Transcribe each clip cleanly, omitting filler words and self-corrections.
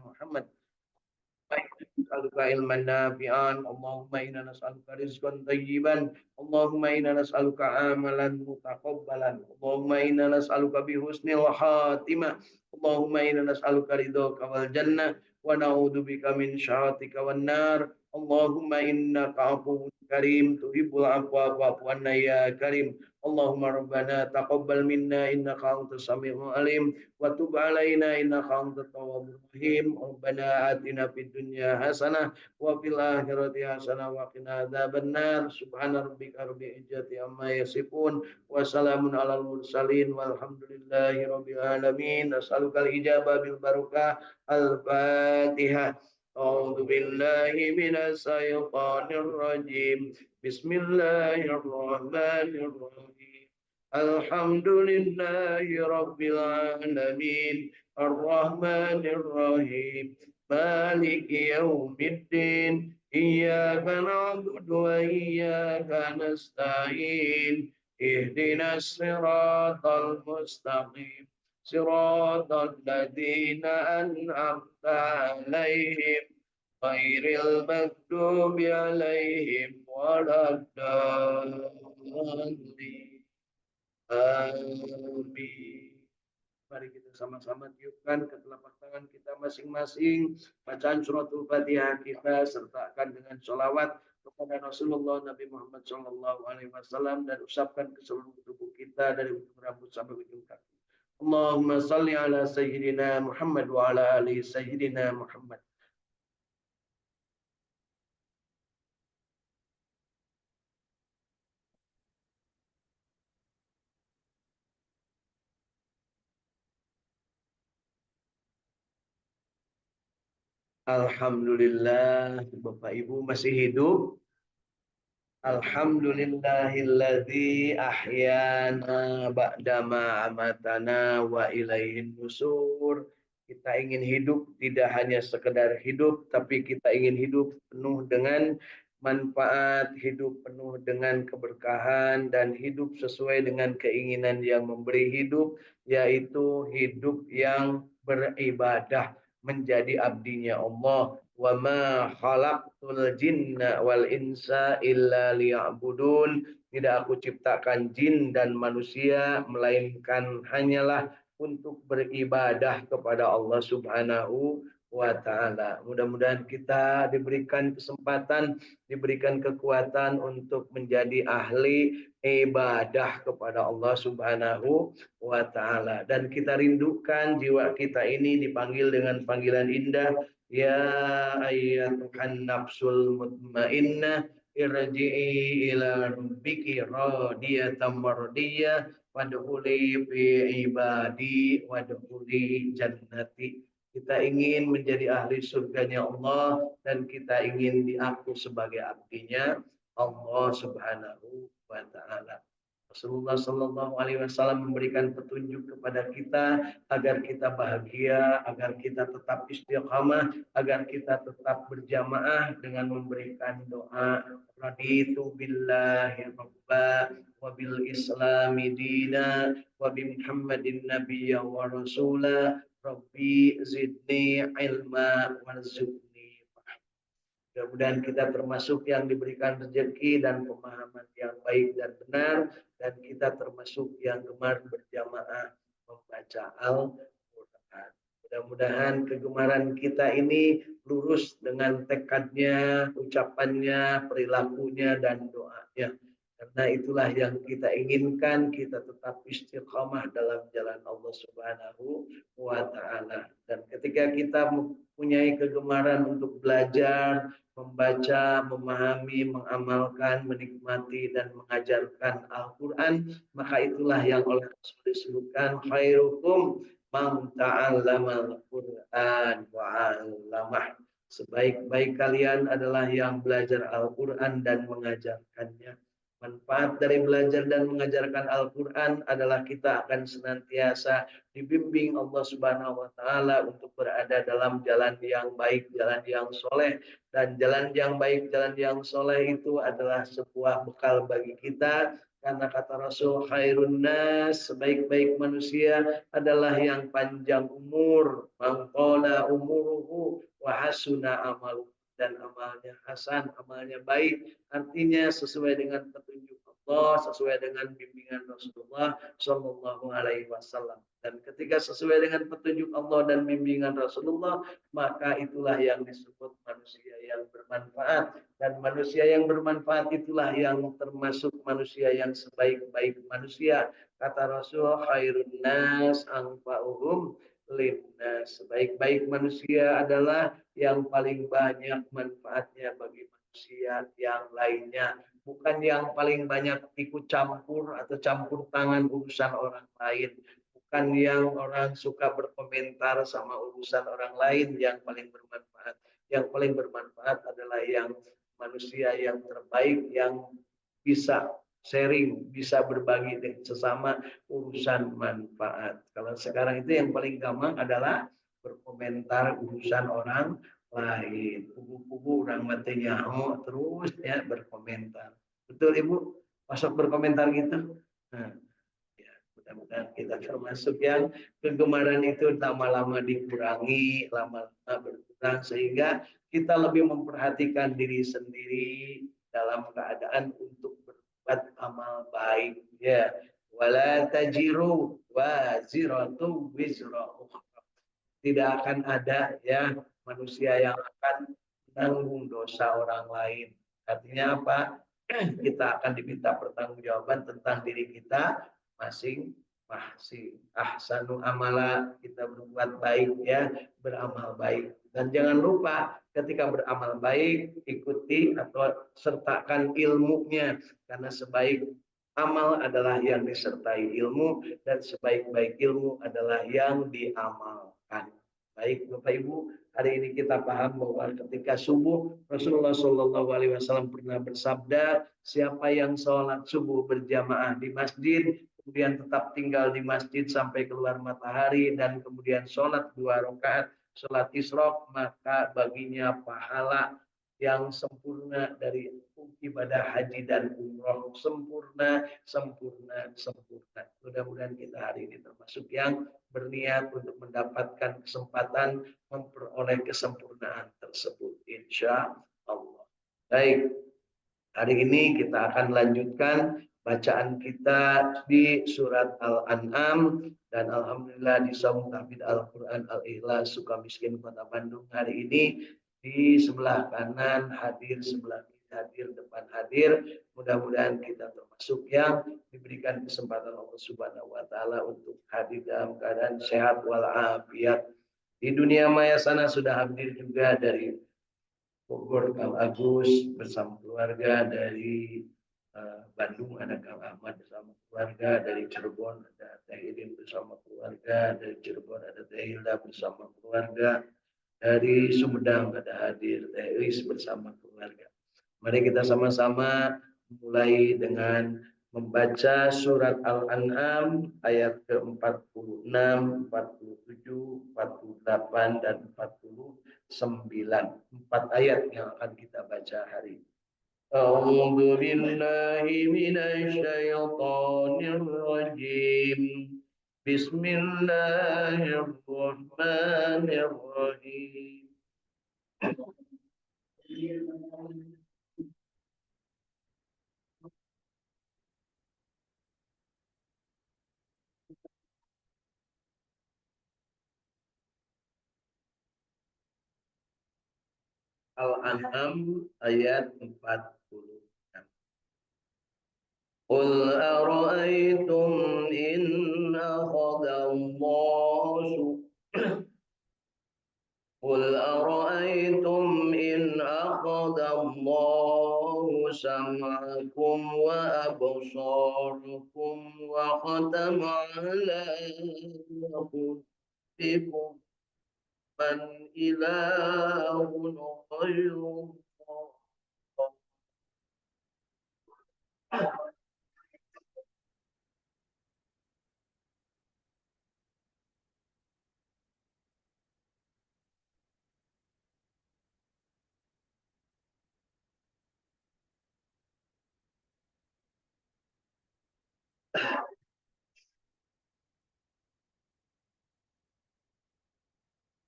Muhammad. Nas'aluka ilman nafi'an, Allahumma inna nas'aluka rizqan thayyiban, Allahumma inna nas'aluka amalan mutaqabbalan, Allahumma inna nas'aluka bi husnil khatimah, Allahumma inna nas'aluka ridhaka wal jannah wa na'udzubika min syarratika wan nar. Allahumma innaka afuwwun karim tuhibbul afwa fa'fu anna ya karim. Allahumma rabbana taqabbal minna innaka antas samiul alim wa tub alaina innaka antat tawwabur rahim. Rabbana atina fid dunya hasanah wa fil akhirati hasanah wa qina adzabannar. Subhana rabbika rabbil izzati amma yasifun wa salamun alal mursalin walhamdulillahi rabbil alamin. As'alukal ijabah bil barakah. Al-Fatihah. أعوذ بالله من الشيطان الرجيم بسم الله الرحمن الرحيم الحمد لله رب العالمين الرحمن الرحيم مالك يوم الدين إياك نعبد وإياك نستعين اهدنا الصراط المستقيم صراط الذين أنعمت عليهم غير المغضوب عليهم ولا الضالين. Amin. Mari kita sama-sama tiupkan ke telapak tangan kita masing-masing, bacaan suratul Fatihah kita sertakan dengan sholawat kepada Rasulullah Nabi Muhammad SAW dan usapkan ke seluruh tubuh kita dari ujung rambut sampai ujung kaki. Allahumma salli ala sayyidina Muhammad wa ala ali sayyidina Muhammad. Alhamdulillah, Bapak Ibu masih hidup. Alhamdulillahilladzi ahyana ba'dama amatana wa ilaihin nusur. Kita ingin hidup tidak hanya sekedar hidup, tapi kita ingin hidup penuh dengan manfaat, hidup penuh dengan keberkahan, dan hidup sesuai dengan keinginan yang memberi hidup, yaitu hidup yang beribadah, menjadi abdinya Allah. Wa ma khalaqtul jinna wal insa illa liya'budun. Tidak aku ciptakan jin dan manusia melainkan hanyalah untuk beribadah kepada Allah Subhanahu wa taala. Mudah-mudahan kita diberikan kesempatan, diberikan kekuatan untuk menjadi ahli ibadah kepada Allah Subhanahu wa taala, dan kita rindukan jiwa kita ini dipanggil dengan panggilan indah. Ya ayyatuhan nafsul mutmainnah irji'i ila rabbiki radiyatan mardiyah wadkhuli fi ibadi wadkhuli jannati. Kita ingin menjadi ahli surganya Allah dan kita ingin diaku sebagai abdinya Allah Subhanahu wa taala. Rasulullah Shallallahu Alaihi Wasallam memberikan petunjuk kepada kita agar kita bahagia, agar kita tetap istiqamah, agar kita tetap berjamaah dengan memberikan doa. Raditu billahi rabba wa bil islami dina wa bi Muhammadin nabiyya wa rasula rabbi zidni ilma warzuqni. Mudah-mudahan kita termasuk yang diberikan rezeki dan pemahaman yang baik dan benar, dan kita termasuk yang gemar berjamaah membaca Al-Quran. Mudah-mudahan kegemaran kita ini lurus dengan tekadnya, ucapannya, perilakunya, dan doanya. Karena itulah yang kita inginkan, kita tetap istiqamah dalam jalan Allah Subhanahu wa taala. Dan ketika kita mempunyai kegemaran untuk belajar, membaca, memahami, mengamalkan, menikmati, dan mengajarkan Al-Quran, maka itulah yang oleh Rasul disebutkan khairukum man ta'allamal Quran wa 'allamah. Sebaik-baik kalian adalah yang belajar Al-Quran dan mengajarkannya. Manfaat dari belajar dan mengajarkan Al-Quran adalah kita akan senantiasa dibimbing Allah Subhanahu wa taala untuk berada dalam jalan yang baik, jalan yang soleh. Dan jalan yang baik, jalan yang soleh itu adalah sebuah bekal bagi kita Karena kata Rasul, khairun nas, sebaik-baik manusia adalah yang panjang umur, mangkola umuruhu wa hasuna amalu, dan amalnya hasan, amalnya baik. Artinya sesuai dengan petunjuk Allah, sesuai dengan bimbingan Rasulullah Shallallahu Alaihi Wasallam. Dan ketika sesuai dengan petunjuk Allah dan bimbingan Rasulullah, maka itulah yang disebut manusia yang bermanfaat. Dan manusia yang bermanfaat itulah yang termasuk manusia yang sebaik-baik manusia. Kata Rasul, khairun nas anfa'uhum linnas. Sebaik-baik manusia adalah yang paling banyak manfaatnya bagi manusia yang lainnya. Bukan yang paling banyak ikut campur atau campur tangan urusan orang lain. Bukan yang orang suka berkomentar sama urusan orang lain yang paling bermanfaat. Yang paling bermanfaat adalah yang manusia yang terbaik yang bisa sharing, bisa berbagi dengan sesama urusan manfaat. Kalau sekarang itu yang paling gampang adalah berkomentar urusan orang lain. Kubu-kubu orang mati nyaho terus ya berkomentar. Betul Ibu? Masuk berkomentar gitu? Nah, ya, mudah-mudahan kita termasuk yang kegemaran itu lama-lama dikurangi, lama-lama berkurang sehingga kita lebih memperhatikan diri sendiri dalam keadaan untuk berbuat amal baik. Ya, wala tajiru waziratu wizra ukhra. Tidak akan ada ya manusia yang akan menanggung dosa orang lain. Artinya apa? Kita akan diminta pertanggungjawaban tentang diri kita masing-masing. Ahsanu amala, kita berbuat baik ya, beramal baik. Dan jangan lupa ketika beramal baik ikuti atau sertakan ilmunya, karena sebaik amal adalah yang disertai ilmu dan sebaik-baik ilmu adalah yang diamalkan. Baik Bapak Ibu, hari ini kita paham bahwa ketika subuh Rasulullah Shallallahu Alaihi Wasallam pernah bersabda, siapa yang sholat subuh berjamaah di masjid, kemudian tetap tinggal di masjid sampai keluar matahari dan kemudian sholat 2 rakaat sholat isyraq, maka baginya pahala yang sempurna dari ibadah haji dan umroh, sempurna, sempurna, sempurna. Mudah-mudahan kita hari ini termasuk yang berniat untuk mendapatkan kesempatan memperoleh kesempurnaan tersebut, insya Allah. Baik, hari ini kita akan lanjutkan bacaan kita di surat Al-An'am, dan alhamdulillah di Saum Tahfidz Al-Quran Al-Ikhlas Sukamiskin Kota Bandung hari ini di sebelah kanan hadir, sebelah kiri hadir, depan hadir. Mudah-mudahan kita termasuk yang diberikan kesempatan Allah Subhanahu wa taala untuk hadir dalam keadaan sehat walafiat. Di dunia maya sana sudah hadir juga dari Bogor Kang Agus bersama keluarga, dari Bandung ada Kang Ahmad bersama keluarga, dari Cirebon ada Teh Idin bersama keluarga, dari Cirebon ada Teh Hilda bersama keluarga, dari Sumedang ada hadir Teh Iris bersama keluarga. Mari kita sama-sama mulai dengan membaca surat Al-An'am ayat ke-46, 47, 48, dan 49. 4 ayat yang akan kita baca hari ini. A'udzu billahi minasy syaithanir rajim. Bismillahirrahmanirrahim. Al-An'am ayat 40. Qul ara'aytum in akhadha Allah قل أرأيتم إن أخذ الله سمعكم وأبصاركم وختم على قلوبكم من إله غير الله.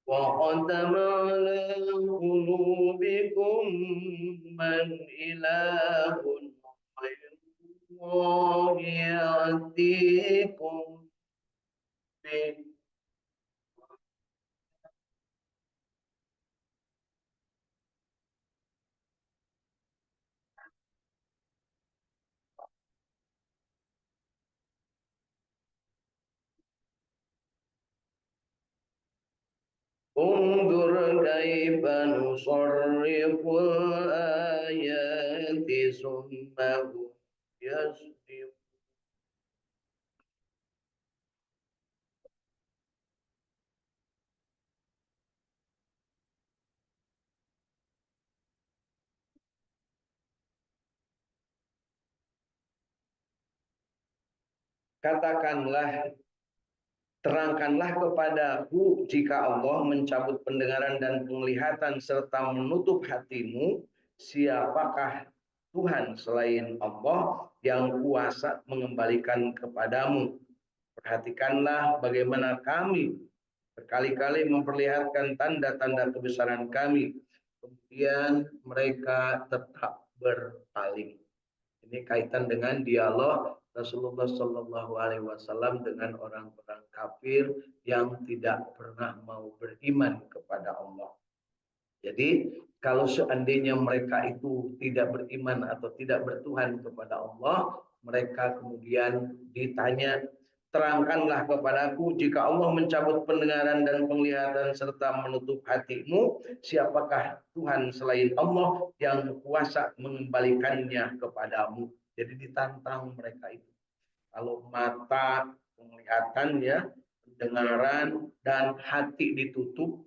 وختم على قلوبكم من إله غير الله يأتيكم به انظر كيف نصرف الآيات ثم هم يصدقون. Katakanlah, terangkanlah kepadaku jika Allah mencabut pendengaran dan penglihatan serta menutup hatimu, siapakah Tuhan selain Allah yang kuasa mengembalikan kepadamu? Perhatikanlah bagaimana kami berkali-kali memperlihatkan tanda-tanda kebesaran kami, kemudian mereka tetap berpaling. Ini kaitan dengan dialog Rasulullah Shallallahu Alaihi Wasallam dengan orang-orang kafir yang tidak pernah mau beriman kepada Allah. Jadi kalau seandainya mereka itu tidak beriman atau tidak bertuhan kepada Allah, mereka kemudian ditanya, terangkanlah kepadaku jika Allah mencabut pendengaran dan penglihatan serta menutup hatimu, siapakah Tuhan selain Allah yang kuasa mengembalikannya kepadamu? Jadi ditantang mereka itu. Kalau mata, penglihatan ya, pendengaran dan hati ditutup,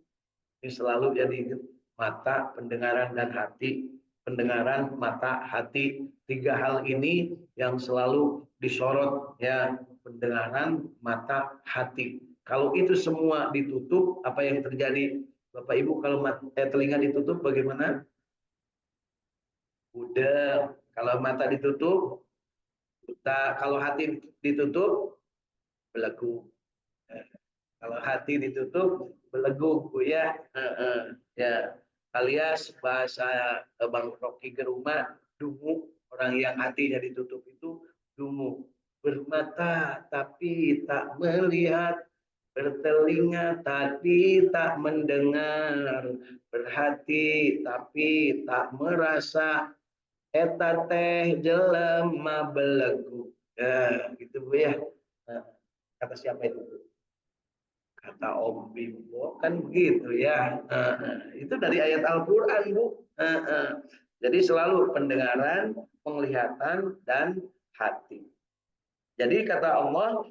ini selalu jadi mata, pendengaran dan hati. Pendengaran, mata, hati, tiga hal ini yang selalu disorot ya, pendengaran, mata, hati. Kalau itu semua ditutup, apa yang terjadi? Bapak Ibu, kalau telinga ditutup bagaimana? Udah. Kalau mata ditutup, buta. Kalau hati ditutup, belegu. Kalau hati ditutup, belegu ya. Ya, alias bahasa Bang Rocky ke rumah, dungu. Orang yang hatinya ditutup itu dungu. Bermata tapi tak melihat, bertelinga tapi tak mendengar, berhati tapi tak merasa, eta teh jelema belegu. Ya, gitu Bu ya. Nah, kata siapa itu? Kata Om Bimbo kan begitu ya. Itu dari ayat Al-Quran Bu. Jadi selalu pendengaran, penglihatan, dan hati. Jadi kata Allah,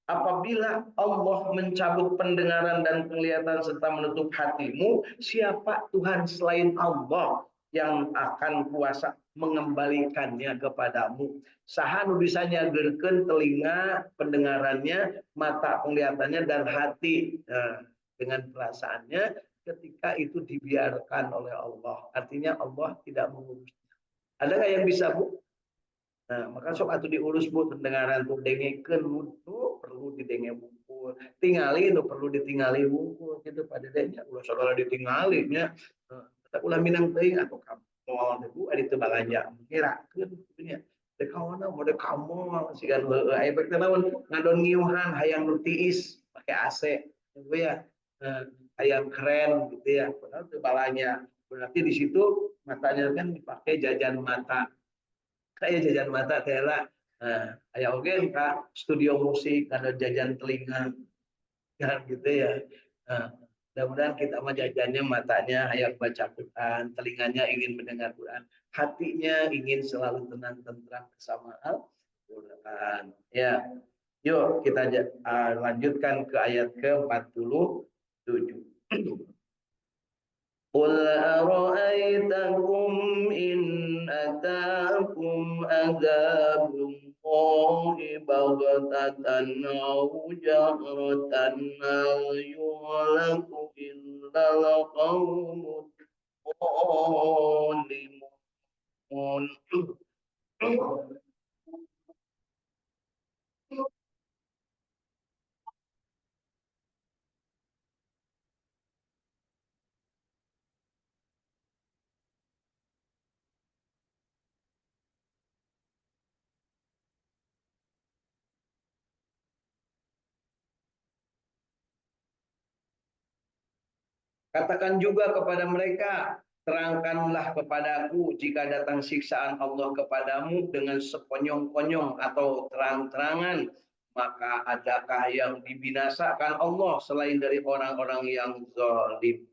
apabila Allah mencabut pendengaran dan penglihatan serta menutup hatimu, siapa Tuhan selain Allah yang akan kuasa mengembalikannya kepadamu? Saha nu bisa nyageurkeun telinga pendengarannya, mata penglihatannya, dan hati dengan perasaannya ketika itu dibiarkan oleh Allah. Artinya Allah tidak mengurus. Ada nggak yang bisa Bu? Nah, maka sok atuh diurus Bu, pendengaran tuh dengekeun tuh perlu didenge buku. Tingali nu perlu ditingali buku gitu pada denya ulah saudara ditingali nya. Tetap ulah minang teuing atuh kamu teh Bu ari teu balanja ngirakeun nya. Teu kawana mode kamu sigan heueuh efek teh naon ngadon ngiuhan hayang nu tiis make AC gitu ya. Hayang keren gitu ya. Padahal teu balanja. Berarti di situ matanya kan dipakai jajan mata kayak jajan mata tela. Nah, aya oge ka studio musik ada jajan telinga kan gitu ya. Nah, mudah-mudahan kita mah jajannya matanya hayang baca Quran, telinganya ingin mendengar Quran, hatinya ingin selalu tenang tentram bersama Al-Quran. Ya, yuk kita lanjutkan ke ayat ke-47. قل أرأيتكم إن أتاكم عذاب الله بغتة أو جهرة هل يهلك إلا القوم الظالمون. Katakan juga kepada mereka, terangkanlah kepadaku jika datang siksaan Allah kepadamu dengan sekonyong-konyong atau terang-terangan, maka adakah yang dibinasakan Allah selain dari orang-orang yang zalim?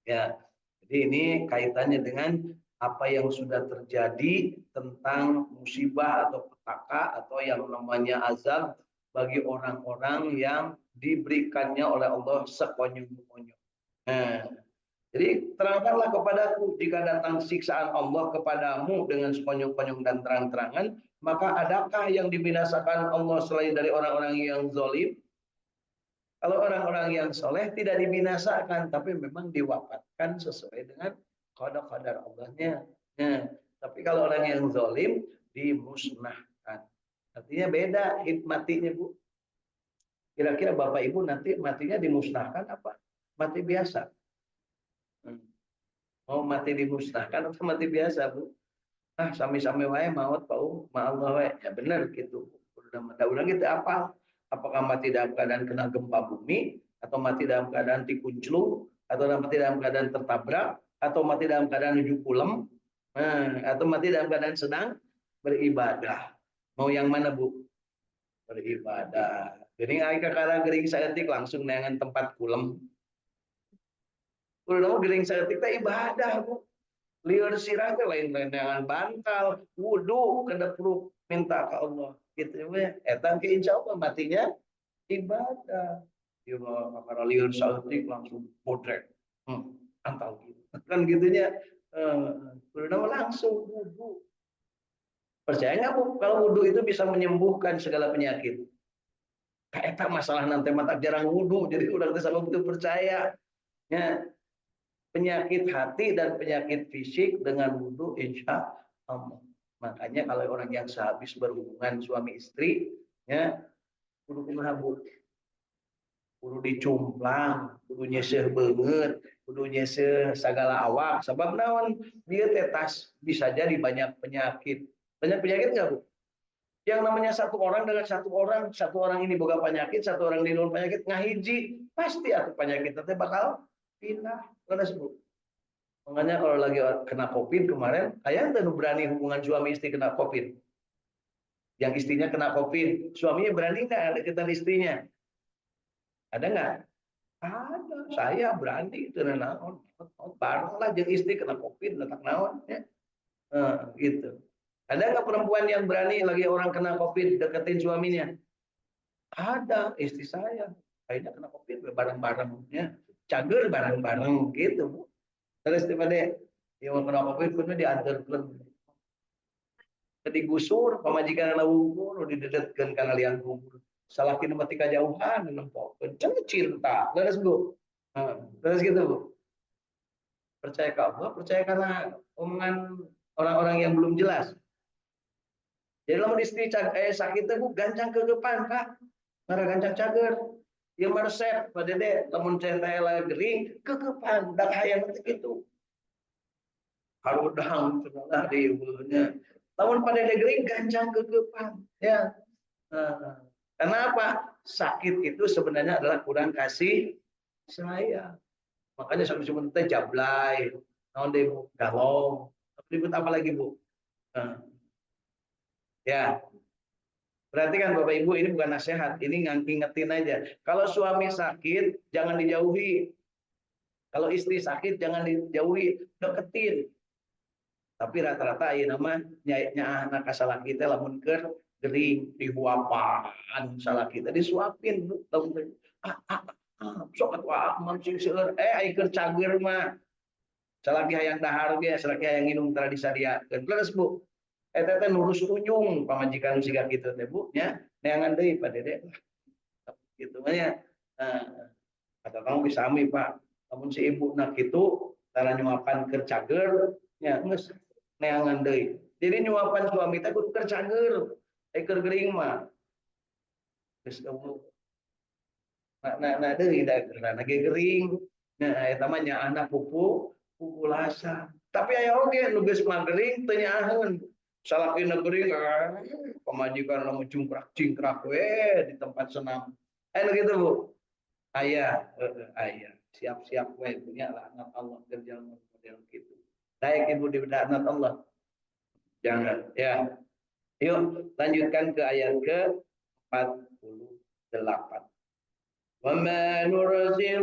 Ya, jadi ini kaitannya dengan apa yang sudah terjadi tentang musibah atau petaka atau yang namanya azab bagi orang-orang yang diberikannya oleh Allah sekonyong-konyong. Nah, jadi terangkanlah kepadaku jika datang siksaan Allah kepadamu dengan sekonyong-konyong dan terang-terangan, maka adakah yang dibinasakan Allah selain dari orang-orang yang zalim? Kalau orang-orang yang soleh tidak dibinasakan, tapi memang diwafatkan sesuai dengan qada-qadar Allahnya. Nah, tapi kalau orang yang zalim dimusnahkan. Artinya beda matinya, Bu. Kira-kira Bapak Ibu nanti matinya dimusnahkan apa? Mati biasa. Mau mati dimusnahkan atau mati biasa, Bu? Ah, sami-sami wae maut, Pak Allah wae. Ya benar gitu. Udah gitu apa? Apakah mati dalam keadaan kena gempa bumi, atau mati dalam keadaan dikunclung, atau mati dalam keadaan tertabrak, atau mati dalam keadaan ujuk ulem, atau mati dalam keadaan sedang beribadah. Mau yang mana, Bu? Beribadah. Gering ai kakara gering saeutik langsung neangan tempat kulem. Kudu gering saeutik teh ibadah, Bu. Liur sirah teh lain-lain dengan bantal, wudu kada perlu minta ke Allah. Gitu ya. Etan ke insya Allah matinya ibadah. Ya kakara liur saeutik langsung bodrek. Antal gitu. Kan gitunya kudu langsung wudu. Percaya nggak, Bu? Kalau wudu itu bisa menyembuhkan segala penyakit. Kayak masalah nanti mata jarang wudu, jadi udah sama betul percaya. Ya, penyakit hati dan penyakit fisik dengan wudhu insya Allah. Makanya kalau orang yang sehabis berhubungan suami istri, ya kudu kumaha, Bu? Kudu dicumplang, kudu nyeseh banget, kudu nyeseh segala awak. Sebab naon dia tetas bisa jadi banyak penyakit. Banyak penyakit nggak, Bu? Yang namanya satu orang ini boga penyakit, satu orang di luar penyakit ngahiji, pasti aku penyakit nanti bakal pindah. Terus, Bu. Makanya kalau lagi kena COVID kemarin, ayah tuh berani hubungan suami istri kena COVID. Yang istrinya kena COVID, suaminya berani nggak deketan istrinya? Ada nggak? Ada, saya berani itu naon. Bareng lah jadi istri kena COVID, letak naon ya. Gitu. Ada nggak perempuan yang berani lagi orang kena COVID deketin suaminya? Ada, istri saya. Akhirnya kena COVID bareng-bareng ya. Cager bareng-bareng gitu, Bu. Terus daripada dia mau kena COVID pun diantarkan digusur pamajikan anak wungkul didedetkeun kana liang kubur salakin mati kajauhan nempokeun cenah cinta terus, Bu. Terus gitu, Bu. Percaya ke Allah, percaya karena omongan orang-orang yang belum jelas. Jadi lamun istri sakit teh, Bu, gancang ke depan, Kak. Ngara gancang cager. Ieu mah resep padede lamun teh gering ke depan dak hayang teh kitu. Harudang cenah di ieunya. Lamun padede gering gancang ke depan, ya. Kenapa? Sakit itu sebenarnya adalah kurang kasih sayang. Makanya sebelum teh jablay, naon deui, Bu, galong. Ribut apa lagi, Bu? Ya, berarti kan Bapak Ibu ini bukan nasihat, ini ngingetin aja. Kalau suami sakit jangan dijauhi. Kalau istri sakit jangan dijauhi, deketin. Tapi rata-rata ya nama nya anak salah kita lamun keur gering dihuapan salah kita disuapin lamun sok atuh mancing seueur ai keur cager mah salaki hayang dahar ge salaki hayang nginum tara disadiakeun terus, Bu. Eta teh nurus tunjung pamajikan siga kitu teh, Bu, nya neangan deui padede gitu nya. Kata kamu bisa ami, Pak, lamun si ibu nak kitu tara nyuapan keur cager nya geus neangan deui. Jadi nyuapan suami teh kudu keur cager, keur gering mah geus eueuh. Nah deui da geurana ge gering. Nah eta mah nya anak pupu lasa. Tapi aya oge nu geus magering teu nyaaheun. Salakina gering pamajikan lamun cingkrak-cingkrak we di tempat senam. Anu gitu, Bu. Aya, aya. siap-siap wae punya laknat Allah kerja model gitu. Baik ibu di laknat Allah. Jangan ya. Yuk lanjutkan ke ayat ke 48. وما نرسله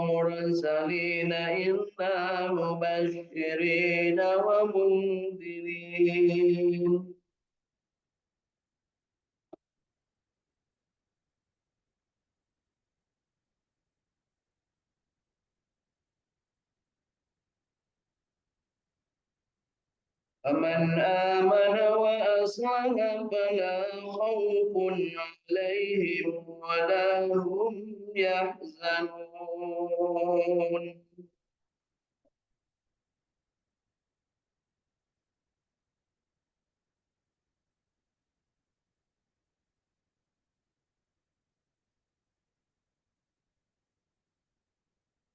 مرسلين إلا مبشرين ومنذرين فمن آمن وأصلح فلا خوف عليهم ولا هم يحزنون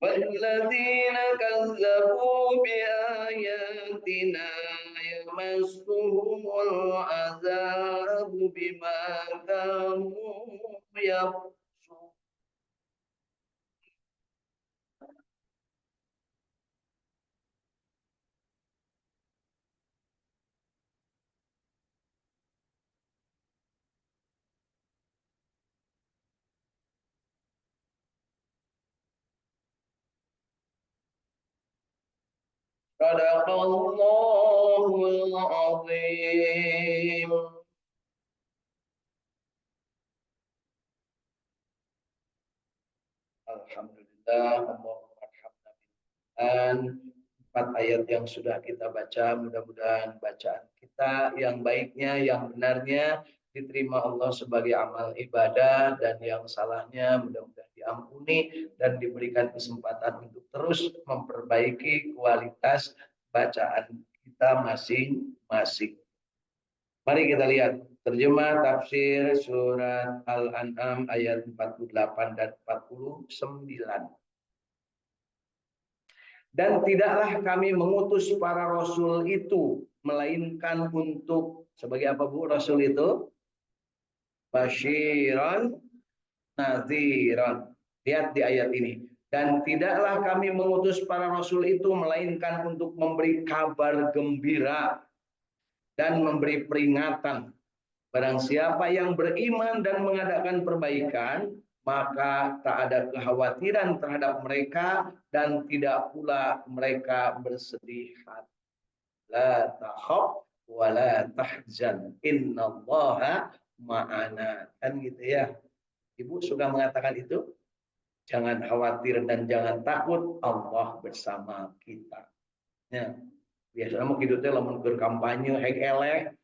والذين كذبوا بآياتنا يمسهم العذاب بما كانوا يفسقون صدق الله العظيم. Alhamdulillah, dan 4 ayat yang sudah kita baca, mudah-mudahan bacaan kita yang baiknya, yang benarnya diterima Allah sebagai amal ibadah, dan yang salahnya mudah-mudahan diampuni dan diberikan kesempatan untuk terus memperbaiki kualitas bacaan kita masing-masing. Mari kita lihat terjemah tafsir surat Al-An'am ayat 48 dan 49. Dan tidaklah kami mengutus para rasul itu melainkan untuk sebagai apa Bu rasul itu? Basyiran nadhiran. Lihat di ayat ini. Dan tidaklah kami mengutus para rasul itu melainkan untuk memberi kabar gembira dan memberi peringatan. Barang siapa yang beriman dan mengadakan perbaikan, maka tak ada kekhawatiran terhadap mereka dan tidak pula mereka bersedih hati. La takhaf wa la tahzan. Innallaha ma'ana. Kan gitu ya. Ibu suka mengatakan itu. Jangan khawatir dan jangan takut, Allah bersama kita. Ya. Biasanya mau hidupnya lamun berkampanye hek eleh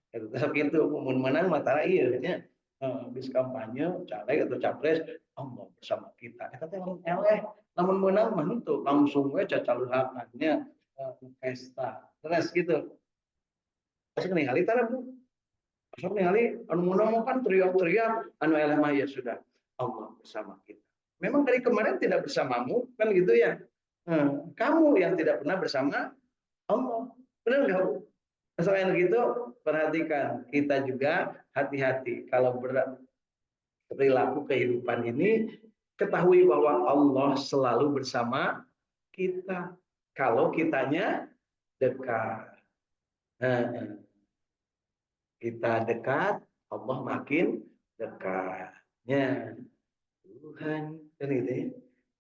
gitu mun menang mata ieu nya habis kampanye caleg atau capres Allah bersama kita eta teh lamun eleh lamun menang mah henteu langsung we cacaluhakannya pesta terus gitu masuk ningali tara Bu masuk ningali anu menang mah kan teriak-teriak anu eleh mah ya sudah Allah bersama kita memang dari kemarin tidak bersamamu kan gitu ya kamu yang tidak pernah bersama Allah. Benar nggak Bu? Selain gitu, perhatikan kita juga hati-hati kalau perilaku kehidupan ini ketahui bahwa Allah selalu bersama kita. Kalau kitanya dekat, kita dekat, Allah makin dekatnya. Tuhan kan gitu ya.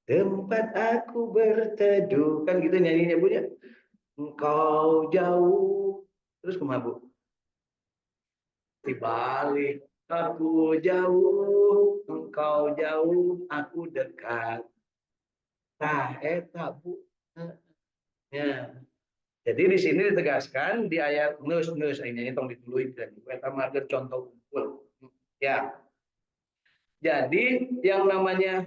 Tempat aku berteduh kan gitu nyanyinya Bu ya. Engkau jauh terus kumaha Bu? Dibalik aku jauh, engkau jauh, aku dekat. Tah eta Bu. Ya. Jadi di sini ditegaskan di ayat neus ini tong dituluikeun. Eta mah contoh unggul. Ya. Jadi yang namanya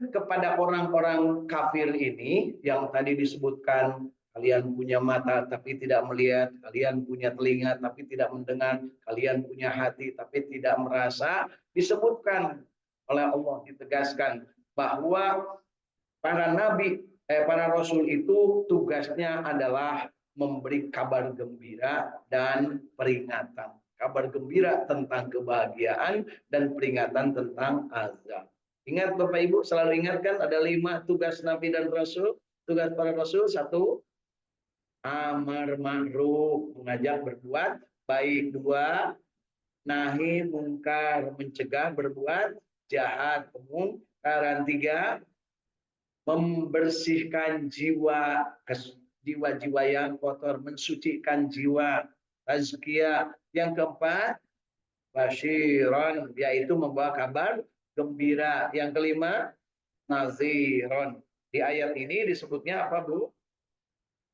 kepada orang-orang kafir ini yang tadi disebutkan kalian punya mata tapi tidak melihat, kalian punya telinga tapi tidak mendengar, kalian punya hati tapi tidak merasa, disebutkan oleh Allah ditegaskan bahwa para nabi para rasul itu tugasnya adalah memberi kabar gembira dan peringatan. Kabar gembira tentang kebahagiaan dan peringatan tentang azab. Ingat Bapak Ibu, selalu ingatkan ada 5 tugas Nabi dan Rasul. Tugas para Rasul, 1, amar ma'ruf, mengajak berbuat baik. 2, nahi mungkar, mencegah berbuat jahat. Kemungkaran. 3, membersihkan jiwa-jiwa yang kotor, mensucikan jiwa, tazkiyah. Yang keempat, basyiron, yaitu membawa kabar gembira. Yang kelima, naziron. Di ayat ini disebutnya apa, Bu?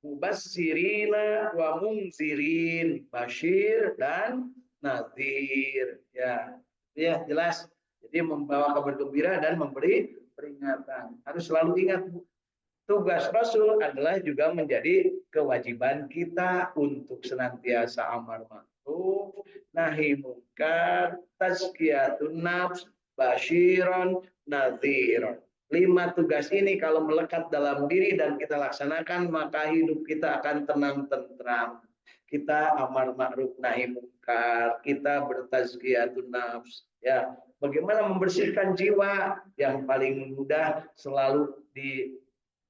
Mubassirina wa munzirin, basyir dan nazir. Ya, jelas. Jadi membawa kabar gembira dan memberi peringatan. Harus selalu ingat, Bu. Tugas Rasul adalah juga menjadi kewajiban kita untuk senantiasa amar ma'ruf, nahi mungkar, tazkiyatun nafs, basyiron, nadhiron. 5 tugas ini kalau melekat dalam diri dan kita laksanakan, maka hidup kita akan tenang tentram. Kita amar ma'ruf nahi mungkar, kita bertazkiyatun nafs. Ya, bagaimana membersihkan jiwa? Yang paling mudah selalu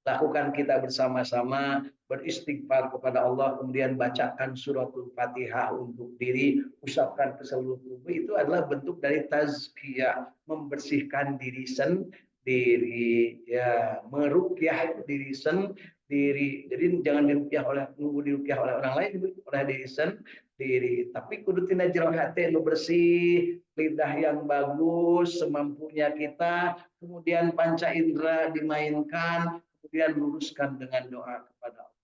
lakukan kita bersama-sama, beristighfar kepada Allah, kemudian bacakan suratul Fatihah untuk diri, usapkan ke seluruh tubuh. Itu adalah bentuk dari tazkiyah, membersihkan diri sendiri, ya, meruqyah diri sendiri. Jadi jangan diruqyah oleh orang lain, oleh diri sendiri. Tapi kudu tina jero hati nu bersih, lidah yang bagus semampunya kita, kemudian panca indera dimainkan, kemudian luruskan dengan doa kepada Allah.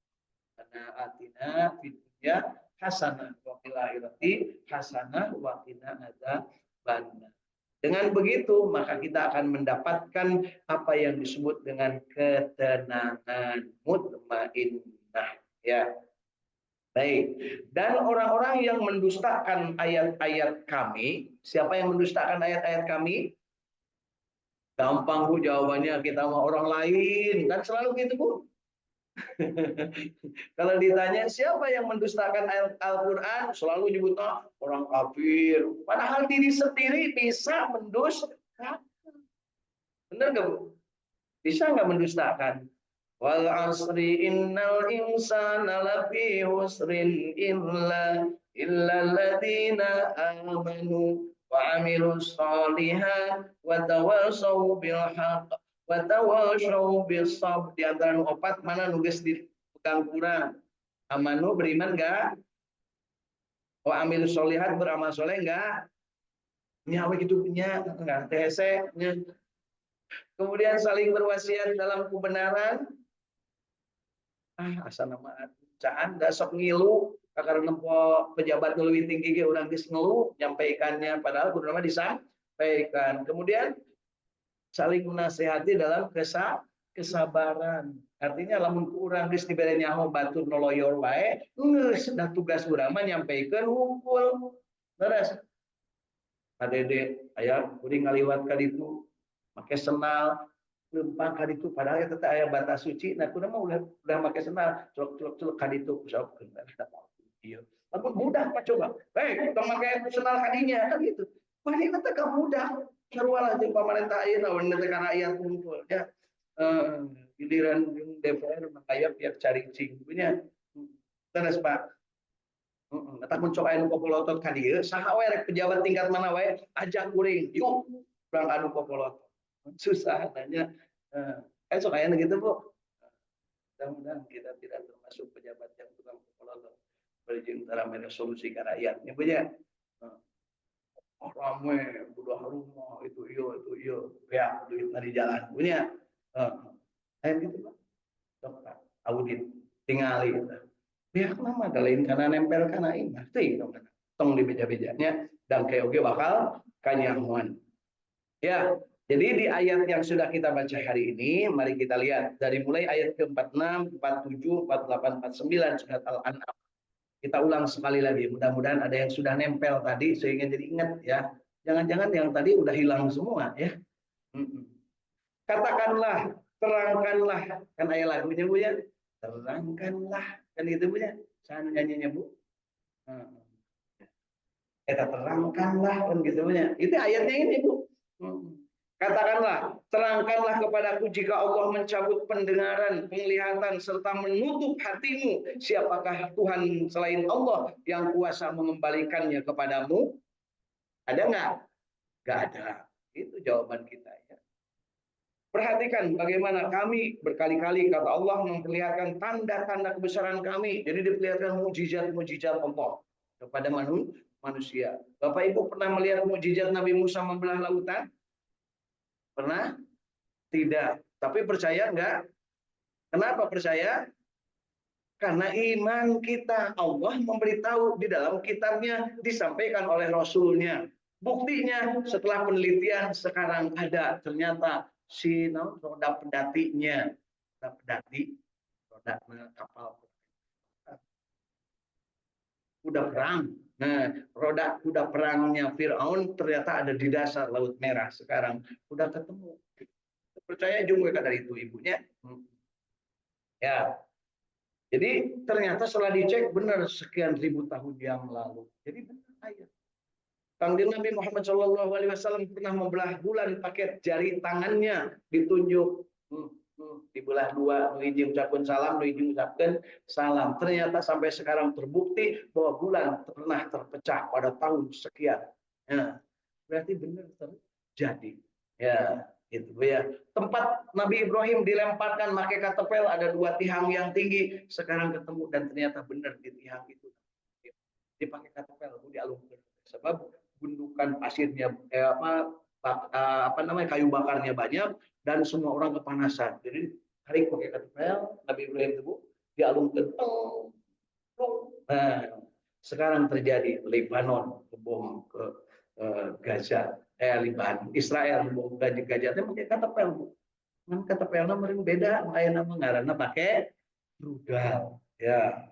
Karena atina fitunya hasanah wa fil akhirati hasanah wa qina adzabannar. Dengan begitu maka kita akan mendapatkan apa yang disebut dengan ketenangan mutmainnah, ya. Baik. Dan orang-orang yang mendustakan ayat-ayat kami, siapa yang mendustakan ayat-ayat kami? Gampang, Bu, jawabannya, kita sama orang lain. Kan selalu gitu, Bu. Kalau ditanya siapa yang mendustakan ayat Al-Quran, selalu nyebutnya orang kafir. Padahal diri sendiri bisa mendustakan. Benar nggak, Bu? Bisa nggak mendustakan? Wal asri innal insana lafi husrin illa alladziina amanu wa amilus shalihat wa tawashaw bil haqq wa tawashaw bis sabr. Di antara opat mana nugas dipegang kurang? Amanu, beriman enggak? Wa amilus shalihat, beramal soleh enggak? Nyawa gitu punya enggak? THC. Kemudian saling berwasiat dalam kebenaran. Asal nama caan da sok ngilu karena nempo pejabat lebih tinggi orang geus ngeluh nyampaikannya, padahal kudu nama disampaikan. Kemudian saling menasehati dalam kesabaran. Artinya lamun urang geus dibere nyaho batur noloyor wae, geus da tugas urang mah nyampaikeun hungkul. Beres. Kadede aya kuring ngaliwat ka ditu make senal lempang kali itu, padahal kita ayah batas suci. Nah, kuda mah udah pakai senal, celok kali itu usah iya. Tapi mudah Pak, coba. Kita pakai senal kadinya kan gitu. Mari kita kan mudah. Sarwalah jeung pamarentah ayeuna we teh kana rakyat kumpul ya. Giliran DPR makaya pihak cari cing punya. Terus Pak. Eta mun coba anu kopolotot ka dieu, saha we rek pejabat tingkat mana wae ajak kuring. Yuk, urang adu kopolotot. Susah nanya. Sok kayaknya gitu, Bu. Mudah-mudahan kita tidak termasuk pejabat yang tukang kolot berjing media solusi ke rakyatnya, Bu ya. Rame, budak rumah itu iyo, ya duit dari jalan punya. Kayak gitu, Pak. Sok Pak, audit tingali. Ya kenapa ada lain karena nempel karena ini, pasti tong di beja-bejanya dan kayak oke bakal kanyamuan. Ya, jadi di ayat yang sudah kita baca hari ini, mari kita lihat dari mulai ayat ke-46, 47, 48, 49 surat Al-An'am. Kita ulang sekali lagi. Mudah-mudahan ada yang sudah nempel tadi sehingga jadi ingat ya. Jangan-jangan yang tadi udah hilang semua ya. Katakanlah, terangkanlah, kan ayat lagunya Bu ya. Terangkanlah, kan itu Bu ya. Saya nyanyinya Bu. Kita terangkanlah kan gitu Bu ya. Itu ayatnya ini Bu. Katakanlah, terangkanlah kepadaku jika Allah mencabut pendengaran, penglihatan, serta menutup hatimu. Siapakah Tuhan selain Allah yang kuasa mengembalikannya kepadamu? Ada nggak? Nggak ada. Itu jawaban kita ya. Perhatikan bagaimana kami berkali-kali kata Allah memperlihatkan tanda-tanda kebesaran kami. Jadi diperlihatkan mujizat-mujizat Allah kepada manusia. Bapak Ibu pernah melihat mujizat Nabi Musa membelah lautan? Pernah? Tidak. Tapi percaya enggak? Kenapa percaya? Karena iman kita. Allah memberitahu di dalam kitabnya, disampaikan oleh Rasulnya. Buktinya setelah penelitian sekarang ada ternyata si roda pedatinya, roda pedati, roda kapal kuda perang. Nah, roda kuda perangnya Firaun ternyata ada di dasar Laut Merah sekarang. Udah ketemu. Percaya juga dari itu ibunya. Ya, jadi ternyata setelah dicek benar sekian ribu tahun yang lalu. Jadi benar ayat. Kangjeng Nabi Muhammad SAW pernah membelah bulan pakai jari tangannya ditunjuk. Dibelah dua, nuhiji ucapkan salam, nuhiji ucapkan salam. Ternyata sampai sekarang terbukti bahwa bulan pernah terpecah pada tahun sekian. Ya, berarti benar terjadi. Ya, itu ya. Tempat Nabi Ibrahim dilemparkan pakai katapel ada dua tiang yang tinggi. Sekarang ketemu dan ternyata benar di tiang itu. Dipakai katapel, dialungkan. Sebab gundukan pasirnya apa namanya kayu bakarnya banyak dan semua orang kepanasan. Jadi tarik pakai katapel, Nabi Ibrahim itu dialungkan. Nah, sekarang terjadi Lebanon bom ke Gaza, Liban, Israel bom Gaza itu pakai katapel. Kan katapelnya mending beda, ayana mengarana pakai rudal. Ya.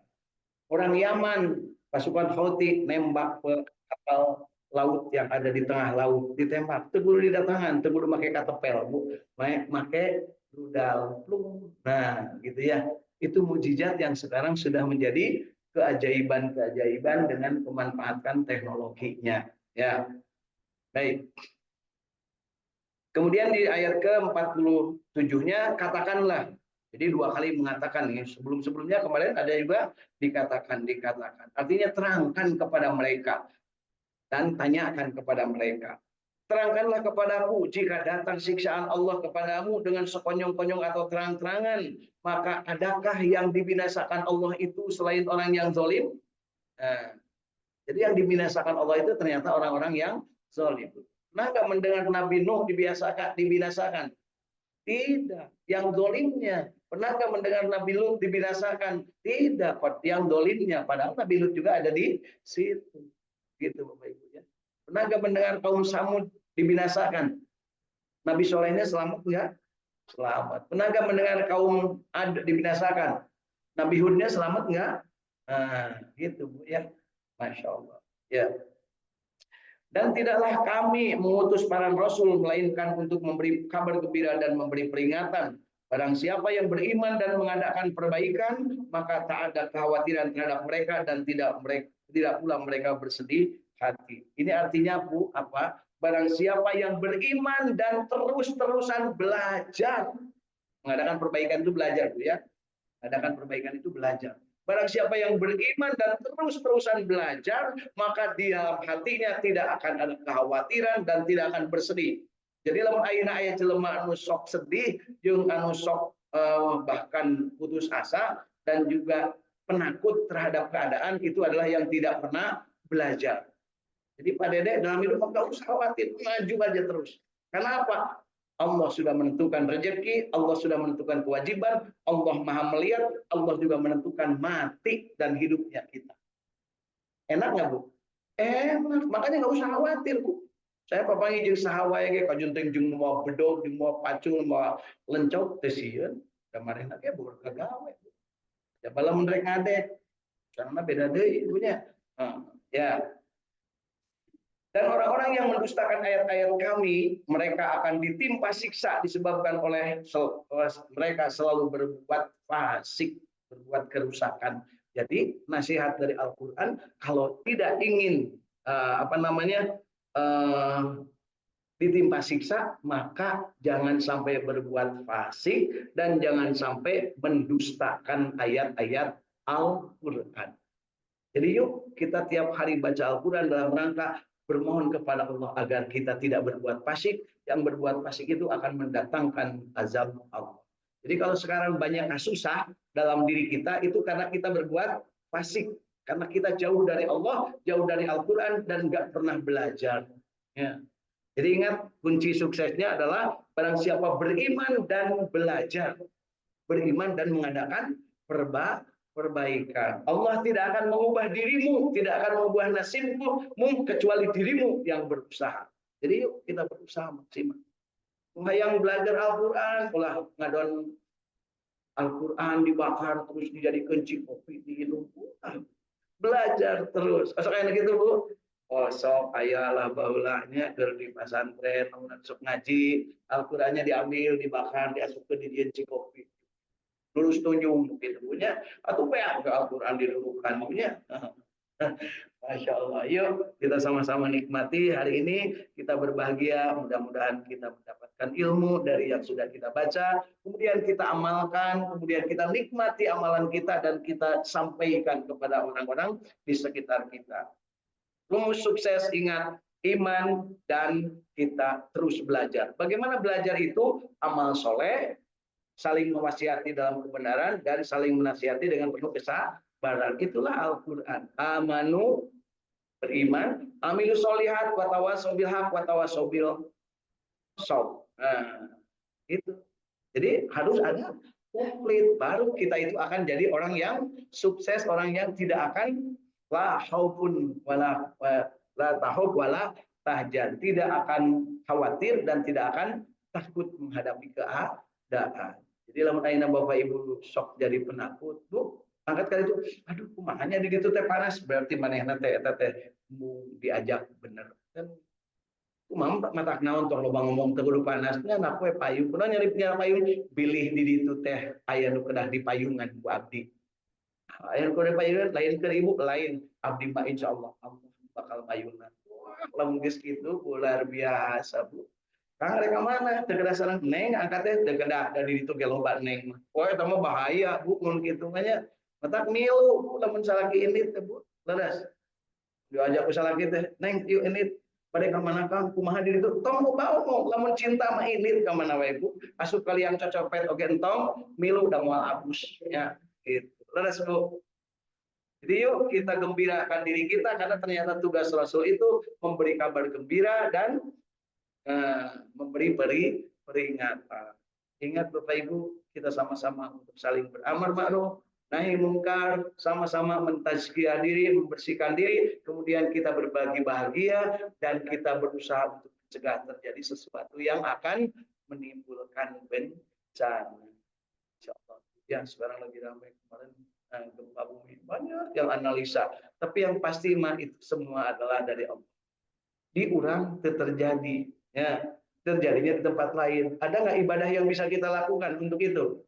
Orang Yaman, pasukan Houthi nembak ke kapal laut yang ada di tengah laut, ditembak, teguh didatangan, teguh pakai katapel, Bu. Pakai rudal. Nah, gitu ya. Itu mujizat yang sekarang sudah menjadi keajaiban-keajaiban dengan memanfaatkan teknologinya. Ya, baik. Kemudian di ayat ke-47-nya katakanlah. Jadi dua kali mengatakan nih, sebelum-sebelumnya kemarin ada juga dikatakan. Artinya terangkan kepada mereka dan tanyakan kepada mereka. Terangkanlah kepadaku jika datang siksaan Allah kepadamu dengan sekonyong-konyong atau terang-terangan, maka adakah yang dibinasakan Allah itu selain orang yang zalim? Nah, jadi yang dibinasakan Allah itu ternyata orang-orang yang zalim. Nah, nggak mendengar Nabi Nuh dibinasakan? Tidak. Yang zalimnya. Pernah nggak mendengar Nabi Lut dibinasakan? Tidak. Yang zalimnya. Padahal Nabi Lut juga ada di situ. Gitu Bapak Ibu ya. Pernah nggak mendengar kaum Samud dibinasakan? Nabi Solehnya selamat nggak? Selamat. Pernah nggak mendengar kaum Ad dibinasakan? Nabi Hudnya selamat nggak? Nah, gitu Bu ya. Masya Allah. Ya. Dan tidaklah kami mengutus para rasul melainkan untuk memberi kabar gembira dan memberi peringatan. Barang siapa yang beriman dan mengadakan perbaikan, maka tak ada kekhawatiran terhadap mereka dan tidak pula mereka bersedih hati. Ini artinya Bu, apa? Barang siapa yang beriman dan terus-terusan belajar. Mengadakan perbaikan itu belajar, Bu ya. Mengadakan perbaikan itu belajar. Barang siapa yang beriman dan terus-terusan belajar, maka di dalam hatinya tidak akan ada kekhawatiran dan tidak akan bersedih. Jadi dalam ayat jelema anu sok sedih, jeung anu sok bahkan putus asa dan juga penakut terhadap keadaan itu adalah yang tidak pernah belajar. Jadi Pak Dede dalam hidup nggak usah khawatir, maju aja terus. Karena apa? Allah sudah menentukan rezeki, Allah sudah menentukan kewajiban, Allah Maha melihat, Allah juga menentukan mati dan hidupnya kita. Enak nggak Bu? Enak, makanya nggak usah khawatir Bu. Saya papangi jeung saha wae ge kajunting jeung mau bedog, jeung mau pacul, mau lencok teh sieun. Kemarin ge boga kagawe. Ya bala mun rek ngadek. Karena beda deui ibunya. Ya, dan orang-orang yang mendustakan ayat-ayat kami, mereka akan ditimpa siksa disebabkan oleh mereka selalu berbuat fasik, berbuat kerusakan. Jadi nasihat dari Al-Quran, kalau tidak ingin apa namanya ditimpa siksa, maka jangan sampai berbuat fasik dan jangan sampai mendustakan ayat-ayat Al-Quran. Jadi yuk kita tiap hari baca Al-Quran dalam rangka bermohon kepada Allah agar kita tidak berbuat fasik. Yang berbuat fasik itu akan mendatangkan azab Allah. Jadi kalau sekarang banyak susah dalam diri kita itu karena kita berbuat fasik. Karena kita jauh dari Allah, jauh dari Al-Quran dan nggak pernah belajar. Ya. Jadi ingat kunci suksesnya adalah barang siapa beriman dan belajar. Beriman dan mengadakan perbaikan. Allah tidak akan mengubah dirimu, tidak akan mengubah nasibmu kecuali dirimu yang berusaha. Jadi yuk kita berusaha maksimal. Yang belajar Al-Quran, ulah ngadon Al-Quran dibakar terus dijadikan kopi diinum. Belajar terus. Kayak gitu Bu. Oh sok ayalah baulahnya di pesantren sok ngaji Al-Qurannya diambil dibakar diasupkan di kopi lulus tunjung gitu punya atau peak ke Al-Quran dirurukan punya. Masya Allah. Yuk kita sama-sama nikmati hari ini, kita berbahagia, mudah-mudahan kita mendapatkan ilmu dari yang sudah kita baca, kemudian kita amalkan, kemudian kita nikmati amalan kita dan kita sampaikan kepada orang-orang di sekitar kita. Rumus sukses ingat, iman dan kita terus belajar. Bagaimana belajar itu? Amal soleh, saling mewasiati dalam kebenaran, dan saling menasihati dengan penuh kesabaran. Itulah Al-Quran. Amanu, beriman, amilu solihat, watawasau bil haq, watawasau bil shaub. Nah, itu. Jadi harus ada komplit, baru kita itu akan jadi orang yang sukses, orang yang tidak akan la haufun wala la tahub wala tahjan, tidak akan khawatir dan tidak akan takut menghadapi keadaan. Jadi lamun ayeuna Bapak Ibu sok jadi penakut, Bu, angkat kali itu, aduh kumaha di ditu teh panas, berarti manehna teh eta teh diajak bener. Kan kumaha matak naon tong loba ngomong teu kudu panasnya anak we payung, kunaon nyari payung, bilih di ditu teh aya nu kedah dipayungan ku abdi. Yang kode payunan lain ke ibu lain abdi mah insya Allah bakal payunan. Wah, lamun geus kitu luar biasa Bu. Kang rek mana? Teu kedah sareng neng angkatnya teu kedah dari ditu ge loba neng. Wah eta mah bahaya Bu mun kitu mah nya. Matak milu Bu lamun salaki ini teh Bu. Leres. Diajak ku salaki teh, "Neng, yuk ini pada ka mana Kang? Kumaha di ditu?" Tong mau lamun cinta mah ini ka mana wae Bu. Asup kalian cocopet oge entong milu da moal abus nya gitu. Leres Bu. Jadi yuk kita gembirakan diri kita karena ternyata tugas Rasul itu memberi kabar gembira dan memberi peringatan. Ingat Bapak Ibu, kita sama-sama untuk saling beramar ma'ruf, nahi mungkar, sama-sama mentazkiyah diri, membersihkan diri, kemudian kita berbagi bahagia dan kita berusaha untuk mencegah terjadi sesuatu yang akan menimbulkan bencana. Insyaallah. Ya, sekarang lagi ramai kemarin gempa bumi banyak yang analisa, tapi yang pasti mah itu semua adalah dari Allah. Di urang terjadi, ya terjadinya di tempat lain. Ada nggak ibadah yang bisa kita lakukan untuk itu?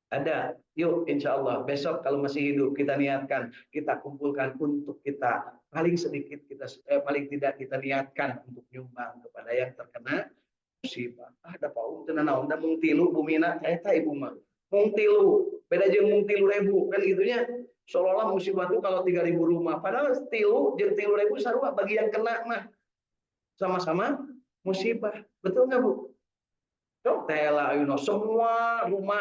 Ada. Yuk, insya Allah besok kalau masih hidup kita niatkan, kita kumpulkan untuk kita paling sedikit kita paling tidak kita niatkan untuk nyumbang kepada yang terkena musibah. Ada paung tenan naon da mung tilu bumina eta ibu mah. Mung tilu, beda jeung mung 3.000 kan gitunya. Seolah-olah musibah itu kalau 3.000 rumah, padahal tilu jeung 3.000 sarua bagi yang kena mah sama-sama musibah. Betul nggak Bu? Coba tela semua rumah